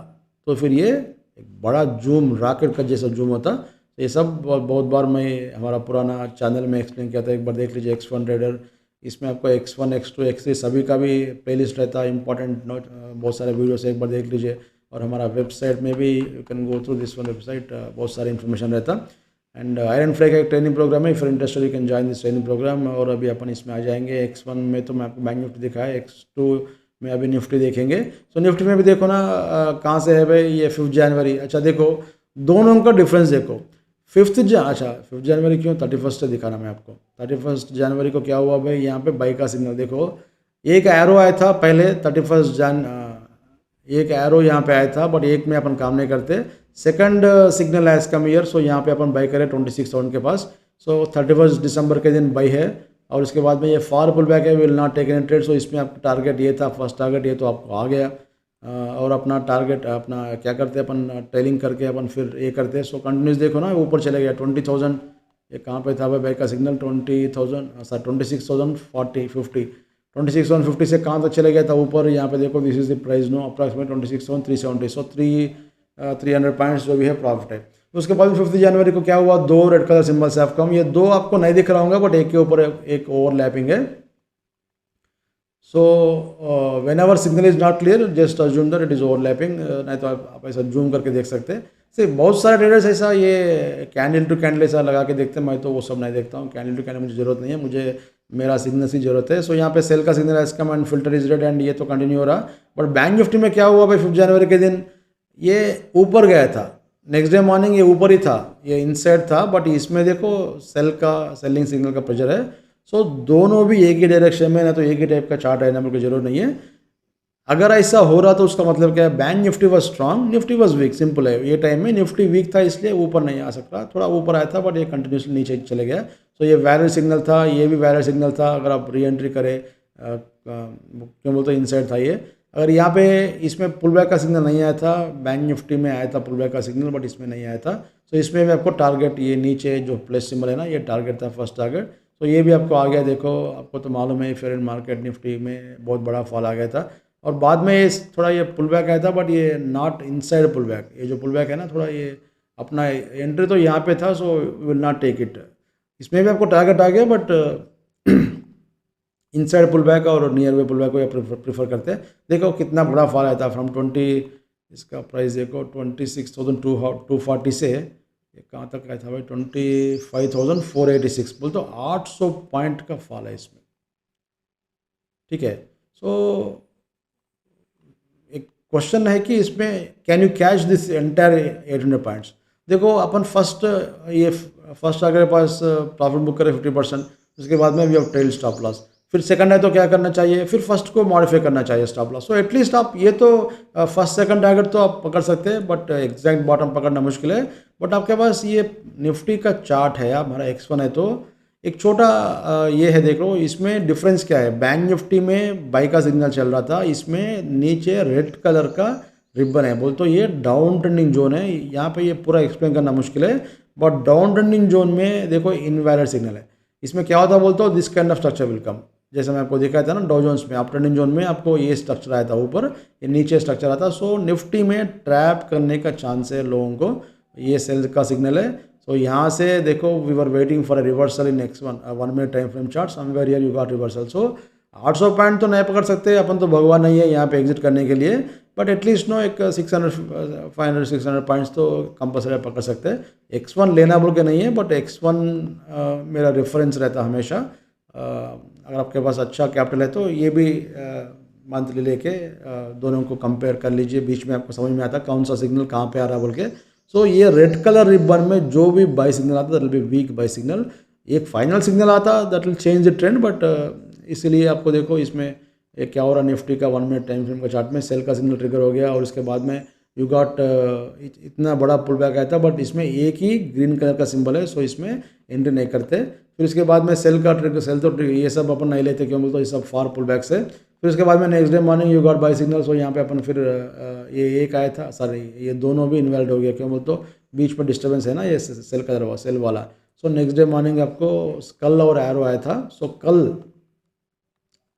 तो फिर ये एक बड़ा जूम, रॉकेट का जैसा जूम होता। ये सब बहुत बार मैं हमारा पुराना चैनल में एक्सप्लेन किया था, एक बार देख लीजिए X1 ट्रेडर। इसमें आपको X1, X2, X3 सभी का भी प्लेलिस्ट रहता है, इंपॉर्टेंट नोट, बहुत सारे वीडियोस एक बार देख लीजिए। और हमारा वेबसाइट में भी you can go through this one website, बहुत सारे इन्फॉर्मेशन रहता। एंड आयरन फ्लाई का एक ट्रेनिंग प्रोग्राम है, फिर interested you can join this training programme. और अभी अपन इसमें आ जाएंगे। X1 में तो मैं आपको बैंक निफ्टी दिखाया, X2 में अभी निफ्टी देखेंगे। सो निफ्टी में भी देखो ना, कहाँ से है भाई, ये 5 जनवरी। अच्छा देखो, दोनों का डिफरेंस देखो। 5 जनवरी क्यों, 31 से दिखाना मैं आपको। 31 जनवरी को क्या हुआ भाई, यहाँ पे बाई का सिग्नल देखो, एक एरो आया था पहले 31 जन, एक एरो यहाँ पे आया था, बट एक में अपन काम नहीं करते। Second signal has come here, so यहाँ पे अपन बाई करें 26,000 के पास। सो 31 दिसंबर के दिन बाई है। और उसके बाद में ये फार पुल बैक है, will not take any trade. So इसमें आपका टारगेट ये था, फर्स्ट टारगेट ये तो आपको आ गया। और अपना टारगेट अपना क्या करते हैं अपन, ट्रेलिंग करके अपन फिर ये करते हैं। सो कंटिन्यूस देखो ना, ऊपर चले गया 20,000। ये कहाँ पे था भाई बाई का सिग्नल, 20,000 सर 26,040 50 26,150 से कहाँ तक चले गया था ऊपर। यहाँ पे देखो, this is the price no, approximate 26,370। So 300 points जो भी है प्रॉफिट है। उसके बाद 5 जनवरी को क्या हुआ, 2 रेड कलर सिंबल से कम, ये 2 आपको नहीं दिख रहा होगा, बट एक के ऊपर एक ओवरलैपिंग है। So when ever signal is not clear, just assume that it is overlapping. नहीं तो आप ऐसा जूम करके देख सकते हैं। सिर्फ बहुत सारे ट्रेडर्स ऐसा ये कैंडल टू कैंडल ऐसा लगा के देखते हैं, मैं तो वो सब नहीं देखता हूँ। कैंडल टू कैंडल मुझे ज़रूरत नहीं है, मुझे मेरा सिग्नल की ज़रूरत है। सो यहाँ पे सेल का सिग्नल है, इसका and filter is red, and ये तो कंटिन्यू हो रहा। बट बैंक निफ्टी में क्या हुआ भाई, 5 जनवरी के दिन ये ऊपर गया था, नेक्स्ट डे मॉर्निंग ये ऊपर ही था, ये इनसाइड था। बट इसमें देखो सेल का, सेलिंग सिग्नल का प्रेशर है। सो दोनों भी एक ही डायरेक्शन में, ना तो एक ही टाइप का चार्ट है, ना मेरे को जरूरत नहीं है। अगर ऐसा हो रहा तो उसका मतलब क्या है, bank Nifty was strong, Nifty was weak, simple है। ये टाइम में निफ्टी वीक था, इसलिए ऊपर नहीं आ सकता, थोड़ा ऊपर आया था, बट ये कंटिन्यूसली नीचे चले गया। तो ये वैलिड सिग्नल था, ये भी वैलिड सिग्नल था। अगर आप री एंट्री करें, क्यों बोलते इनसाइड था ये। अगर यहाँ पे इसमें पुल बैक का सिग्नल नहीं आया था, बैंक निफ्टी में आया था पुल बैक का सिग्नल, बट इसमें नहीं आया था। तो इसमें भी आपको टारगेट, ये नीचे जो प्लस सिंबल है ना, ये टारगेट था, फर्स्ट टारगेट। तो ये भी आपको आ गया। देखो, आपको तो मालूम है फेयर एंड मार्केट निफ्टी में बहुत बड़ा फॉल आ गया था। और बाद में ये थोड़ा ये पुल बैक आया था, बट ये नॉट इनसाइड पुल बैक। ये जो पुल बैक है ना, थोड़ा ये अपना एंट्री तो यहाँ पे था, so will not take it. इसमें भी आपको टारगेट आ गया, बट इनसाइड पुल बैक और नियर वे पुल बैक को प्रीफर करते हैं। देखो कितना बड़ा फॉल आया था, फ्रॉम 20, इसका प्राइस देखो 26,240 से ये कहाँ तक आया था भाई, 25,486, बोल तो 800 पॉइंट का फॉल है इसमें। ठीक है। सो एक क्वेश्चन है कि इसमें can you catch this entire 800 points. देखो अपन फर्स्ट अगर पास प्रॉफिट बुक करें 50%, उसके बाद में we have trail stop loss. फिर सेकंड है तो क्या करना चाहिए, फिर फर्स्ट को मॉडिफाई करना चाहिए स्टॉप लॉस। सो एटलीस्ट आप ये तो फर्स्ट सेकंड टारगेट तो आप पकड़ सकते हैं, बट एग्जैक्ट बॉटम पकड़ना मुश्किल है। बट आपके पास ये निफ्टी का चार्ट है, हमारा X1 है, तो एक छोटा ये है, देख लो इसमें डिफरेंस क्या है। बैंक निफ्टी में बाई का सिग्नल चल रहा था, इसमें नीचे रेड कलर का रिबन है, बोल तो ये डाउन ट्रेंडिंग जोन है। यहाँ पे ये पूरा एक्सप्लेन करना मुश्किल है, बट डाउन ट्रेंडिंग जोन में देखो इनवैलिड सिग्नल है। इसमें क्या होता है बोलते हो, this kind of structure will come. जैसे मैं आपको दिखाया था ना, डाउ जोन्स में अप ट्रेंडिंग जोन में आपको ये स्ट्रक्चर आया था ऊपर, ये नीचे स्ट्रक्चर आता। सो निफ्टी में ट्रैप करने का चांस है लोगों को, ये सेल का सिग्नल है। सो यहाँ से देखो, we were waiting for a reversal in X1 1 minute time frame chart, somewhere here you got reversal. So 800 point तो नहीं पकड़ सकते अपन, तो भगवान नहीं है यहाँ पे एग्जिट करने के लिए, बट एटलीस्ट नो एक 500-600 पॉइंट्स तो कंपलसरी पकड़ सकते हैं। X1 लेना बोल के नहीं है, बट X1 मेरा रेफरेंस रहता हमेशा। अगर आपके पास अच्छा कैपिटल है तो ये भी मंथली लेके दोनों को कंपेयर कर लीजिए, बीच में आपको समझ में आता कौन सा सिग्नल कहाँ पे आ रहा है बोल के। सो ये रेड कलर रिबन में जो भी बाई सिग्नल आता that will be weak by signal. एक फाइनल सिग्नल आता that will change the trend, but इसीलिए आपको देखो इसमें एक क्या हो रहा, निफ्टी का 1 मिनट टाइम फ्रेम का चार्ट में सेल का सिग्नल ट्रिगर हो गया और उसके बाद में यू गॉट इतना बड़ा पुल बैक आया था, बट इसमें एक ही ग्रीन कलर का सिंबल है, सो इसमें एंट्री नहीं करते। फिर उसके बाद में सेल का ट्रिगर, सेल तो ये सब अपन नहीं लेते, क्यों बोलते ये सब फार पुल बैक से। फिर उसके बाद में next day morning you got buy signal, so यहाँ पे अपन फिर ये एक आया था, सॉरी ये दोनों भी इनवैलिड हो गया, क्यों बोलते बीच में डिस्टर्बेंस है ना, ये सेल का सेल वाला। सो नेक्स्ट डे मॉर्निंग आपको कल और एरो आया था। सो कल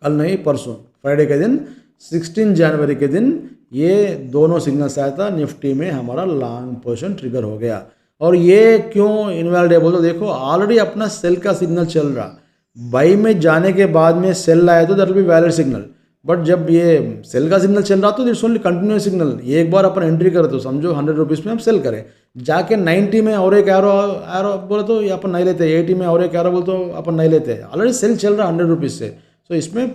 नहीं परसों फ्राइडे के दिन 16 जनवरी के दिन ये दोनों सिग्नल्स आया था, निफ्टी में हमारा लॉन्ग पोजीशन ट्रिगर हो गया। और ये क्यों इनवैलिड है बोलो, देखो ऑलरेडी अपना सेल का सिग्नल चल रहा, बाई में जाने के बाद में सेल आया तो that will be valid signal, but जब ये सेल का सिग्नल चल रहा तो इट्स ओनली कंटिन्यूस सिग्नल। ये एक बार अपन एंट्री करें तो समझो 100 रुपीज़ में हम सेल करें, जाके 90 में और एक एरो बोले तो ये अपन नहीं लेते, 80 में और एक एरो बोले तो अपन नहीं लेते, ऑलरेडी सेल चल रहा 100 रुपीज़ से। तो इसमें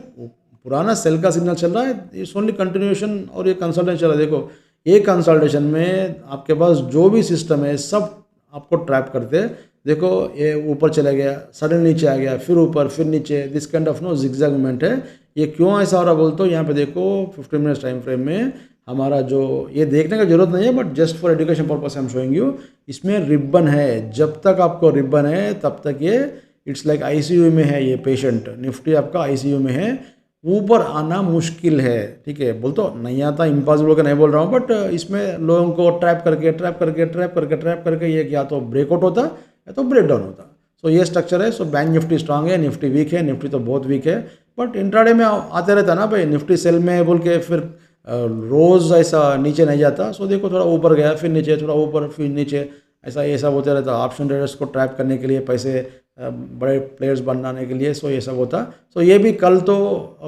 पुराना सेल का सिग्नल चल रहा है, इट्स ओनली कंटिन्यूएशन, और ये कंसल्टेशन चल रहा है। देखो ये कंसल्टेशन में आपके पास जो भी सिस्टम है सब आपको ट्रैप करते हैं। देखो ये ऊपर चला गया, सडन नीचे आ गया, फिर ऊपर फिर नीचे, this kind of no zigzag movement है। ये क्यों ऐसा हो रहा बोलते हो, यहाँ पे देखो 15 मिनट्स टाइम फ्रेम में हमारा जो, ये देखने का जरूरत नहीं है but just for education purpose I am showing you, इसमें रिबन है, जब तक आपको रिबन है तब तक ये इट्स लाइक आईसीयू में है, ये पेशेंट निफ्टी आपका आईसीयू में है, ऊपर आना मुश्किल है, ठीक है। बोल तो नहीं आता, इम्पॉसिबल का नहीं बोल रहा हूँ, बट इसमें लोगों को ट्रैप करके ये या तो ब्रेकआउट होता या तो ब्रेक डाउन होता। सो ये स्ट्रक्चर है। सो बैंक निफ्टी स्ट्रांग है, निफ्टी वीक है, निफ्टी तो बहुत वीक है, बट इंट्राडे में आते रहता ना भाई, निफ्टी सेल में बोल के फिर रोज़ ऐसा नीचे नहीं जाता। सो देखो थोड़ा ऊपर गया फिर नीचे, थोड़ा ऊपर फिर नीचे, ऐसा ये सब होते रहता। ऑप्शन ट्रेडर्स को ट्रैप करने के लिए, पैसे बड़े प्लेयर्स बनाने के लिए, सो ये सब होता। सो ये भी कल तो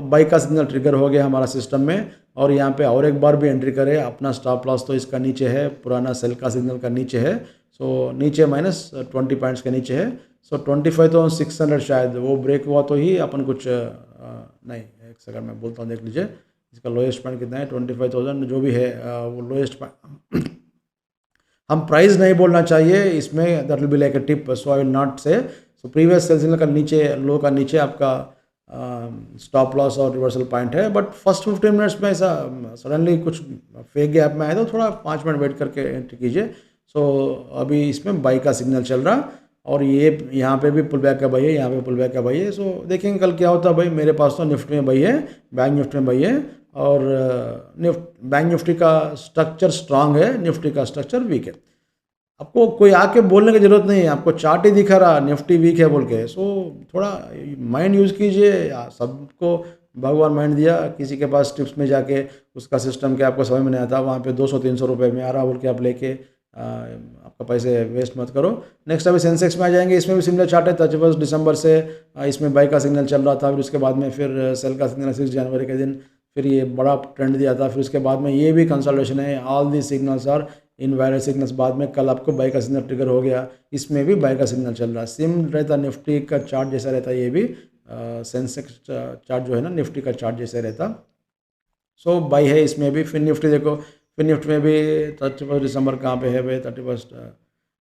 बाई का सिग्नल ट्रिगर हो गया हमारा सिस्टम में, और यहाँ पे और एक बार भी एंट्री करे, अपना स्टॉप लॉस तो इसका नीचे है, पुराना सेल का सिग्नल का नीचे है। सो नीचे -20 पॉइंट्स के नीचे है। सो 25,600 शायद वो ब्रेक हुआ तो ही अपन कुछ नहीं, एक सेकंड में बोलता हूँ, देख लीजिए इसका लोएस्ट पॉइंट कितना है, 25,000 जो भी है वो लोएस्ट पॉइंट। हम प्राइस नहीं बोलना चाहिए इसमें, that will be like a tip, so I will not say. So previous cell signal का नीचे, लो का नीचे आपका स्टॉप लॉस और रिवर्सल पॉइंट है, बट फर्स्ट 15 मिनट्स में ऐसा सडनली कुछ फेक गैप में आया तो थोड़ा 5 मिनट वेट करके एंट्री कीजिए। सो अभी इसमें बाई का सिग्नल चल रहा, और ये यहाँ पे भी पुल बैक का बाई है, यहाँ पे पुल बैक का बाई है। सो देखेंगे कल क्या होता है भाई। मेरे पास तो निफ्टी में बाई है, बैंक निफ्टी में बाई है, और बैंक निफ्टी का स्ट्रक्चर स्ट्रांग है, निफ्टी का स्ट्रक्चर वीक है। आपको कोई आके बोलने की जरूरत नहीं है, आपको चार्ट ही दिखा रहा निफ्टी वीक है बोल के। सो थोड़ा माइंड यूज़ कीजिए, सबको भगवान माइंड दिया, किसी के पास टिप्स में जाके उसका सिस्टम क्या आपको समझ में नहीं आता, वहाँ पे 200-300 रुपये में आ रहा बोल के आप लेके आपका पैसे वेस्ट मत करो। नेक्स्ट अभी सेंसेक्स में आ जाएंगे, इसमें भी सिमिलर चार्ट है। 31 दिसंबर से इसमें बाई का सिग्नल चल रहा था, फिर उसके बाद में फिर सेल का सिग्नल 6 जनवरी के दिन फिर ये बड़ा ट्रेंड दिया था, फिर उसके बाद में ये भी कंसल्टेशन है। All the signals are in viral signals. बाद में कल आपको बाई का सिग्नल ट्रिगर हो गया, इसमें भी बाई का सिग्नल चल रहा है, सेम रहता निफ्टी का चार्ट जैसा रहता है, ये भी सेंसेक्स चार्ट जो है ना निफ्टी का चार्ट जैसे रहता। सो बाई है इसमें भी। फिर निफ्टी देखो, फिर निफ्टी में भी 31 दिसंबर कहाँ पे है भाई, 31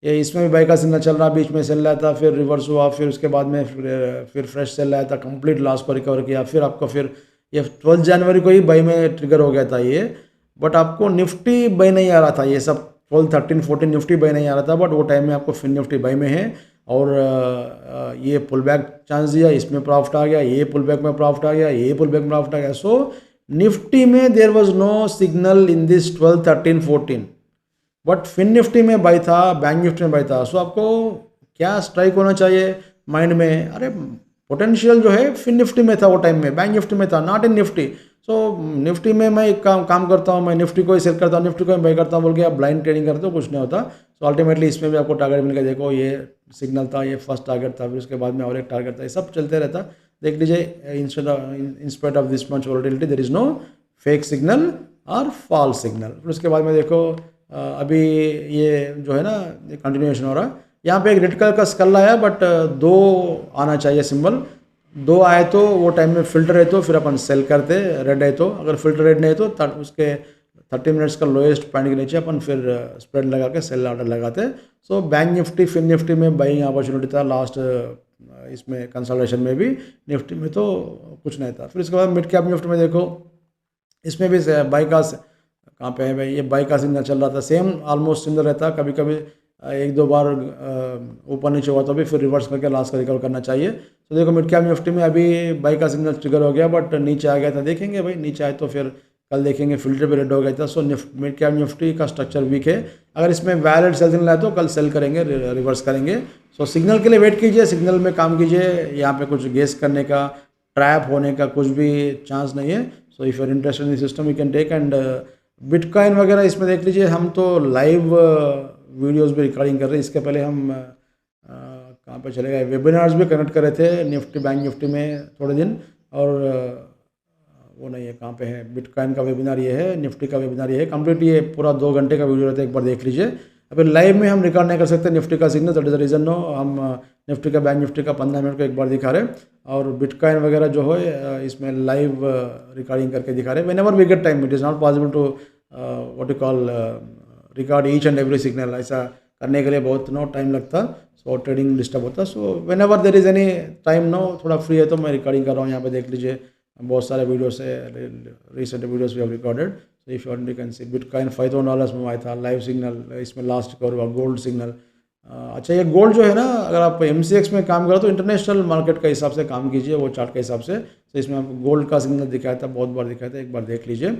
ये इसमें भी बाई का सिग्नल चल रहा, बीच में सेल आया था, फिर रिवर्स हुआ, फिर उसके बाद में फिर फ्रेश सेल आया था, कंप्लीट लॉस को रिकवर किया। फिर आपको फिर ये 12 जनवरी को ही बाई में ट्रिगर हो गया था ये, बट आपको निफ्टी बाई नहीं आ रहा था, ये सब 12, 13, 14 निफ्टी बाई नहीं आ रहा था, बट वो टाइम में आपको फिर निफ्टी बाई में है। और ये पुल बैक चांस दिया, इसमें प्रॉफिट आ गया, ये पुल बैक में प्रॉफिट आ गया, ये पुल बैक में प्रॉफिट आ गया। सो निफ्टी में there was no signal in this 12, 13, 14, but fin Nifty में बाई था, बैंक निफ्टी में बाई था। सो आपको क्या स्ट्राइक होना चाहिए माइंड में, अरे पोटेंशियल जो है फिन निफ्टी में था वो टाइम में, बैंक निफ्टी में था, नॉट इन निफ्टी। सो निफ्टी में मैं एक काम करता हूँ, मैं निफ्टी को ही सेल करता हूँ, निफ्टी को ही बाई करता हूँ बोल के आप ब्लाइंड ट्रेडिंग करते हो, कुछ नहीं होता। सो अल्टीमेटली इसमें भी आपको टारगेट मिल गया। देखो ये सिग्नल था, ये फर्स्ट टारगेट था, फिर उसके बाद में और एक टारगेट था, ये सब चलते रहता। देख लीजिए, inspite of this much volatility there is no fake signal और फॉल्स सिग्नल। फिर उसके बाद में देखो अभी ये जो है ना ये कंटिन्यूएशन हो रहा है। यहाँ पे एक रेड कलर का स्कल आया, बट 2 आना चाहिए सिंबल, 2 आए तो वो टाइम में फिल्टर है तो फिर अपन सेल करते, रेड है तो। अगर फिल्टर रेड नहीं है तो उसके 30 मिनट्स का लोएस्ट पॉइंट के नीचे अपन फिर स्प्रेड लगा के सेल ऑर्डर लगाते। So bank Nifty fin Nifty में बाइंग अपॉर्चुनिटी था लास्ट इसमें कंसल्टेशन में भी, निफ्टी में तो कुछ नहीं था। फिर इसके बाद मिड कैप निफ्टी में देखो, इसमें भी बाई का कहाँ पे है भाई, ये बाई का सिग्नल चल रहा था, सेम ऑलमोस्ट सिमिलर रहता, कभी कभी एक दो बार ऊपर नीचे हुआ तो भी फिर रिवर्स करके लास्ट का रिकवर करना चाहिए। तो देखो मिड कैप निफ्टी में अभी बाई का सिग्नल ट्रिगर हो गया, बट नीचे आ गया था, देखेंगे भाई नीचे आए तो फिर कल देखेंगे, फिल्टर पे रेड हो गया था। सो मिड कैप निफ्टी का स्ट्रक्चर वीक है, अगर इसमें वैलिड सेल सिग्नल आए तो कल सेल करेंगे, रिवर्स करेंगे। सो सिग्नल के लिए वेट कीजिए, सिग्नल में काम कीजिए, यहाँ पे कुछ गेस करने का, ट्रैप होने का कुछ भी चांस नहीं है। So if your interested in system you can take. And bitcoin वगैरह इसमें देख लीजिए, हम तो लाइव वीडियोस भी रिकॉर्डिंग कर रहे हैं। इसके पहले हम कहाँ पे चले गए, वेबिनार्स भी कनेक्ट कर रहे थे निफ्टी बैंक निफ्टी में थोड़े दिन, और वो नहीं है, कहाँ पे है, बिटकॉइन का वेबिनार ये है, निफ्टी का वेबिनार ये है, कंप्लीट ये पूरा 2 घंटे का वीडियो रहता है, एक बार देख लीजिए। अभी लाइव में हम रिकॉर्ड नहीं कर सकते निफ्टी का signal, that is the reason no, हम निफ्टी का बैंक निफ्टी का 15 मिनट को एक बार दिखा रहे हैं, और बिटकॉइन वगैरह जो है इसमें लाइव रिकॉर्डिंग करके दिखा रहे हैं। Whenever we get time, it is not possible to what you call record each and every signal, ऐसा करने के लिए बहुत टाइम लगता, सो ट्रेडिंग डिस्टर्ब होता। So whenever there is any time no, थोड़ा फ्री है तो मैं रिकॉर्डिंग कर रहा हूँ, यहाँ पे देख लीजिए, बहुत सारे वीडियोस है, recent videos we have recorded. So if you can see bitcoin $5,000 में आया था, लाइव सिग्नल, इसमें लास्ट रिकवर हुआ, गोल्ड सिग्नल। अच्छा, ये गोल्ड जो है ना, अगर आप MCX में काम करो तो इंटरनेशनल मार्केट के हिसाब से काम कीजिए, वो चार्ट के हिसाब से। तो इसमें आपको गोल्ड का सिग्नल दिखाया था, बहुत बार दिखाया था, एक बार देख लीजिए।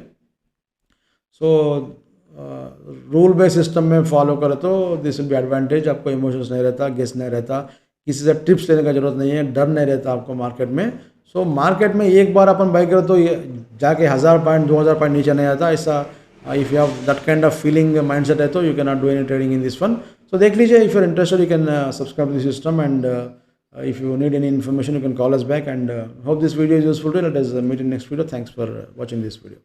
सो रूल बेस्ड सिस्टम में फॉलो करो तो दिस विल बी एडवांटेज, आपको इमोशंस नहीं रहता, गेस नहीं रहता, किसी से टिप्स लेने का जरूरत नहीं है, डर नहीं रहता आपको मार्केट में। सो मार्केट में एक बार अपन बाई करो तो ये जाके 1000 पॉइंट 2000 पॉइंट नीचे नहीं आता, ऐसा if you have that kind of feeling mindset है तो you can not do any trading in this one. So देख लीजिए, if you are interested you can subscribe this system, and if you need any information you can call us back, and hope this video is useful to. Let us meet in next video. Thanks for watching this video.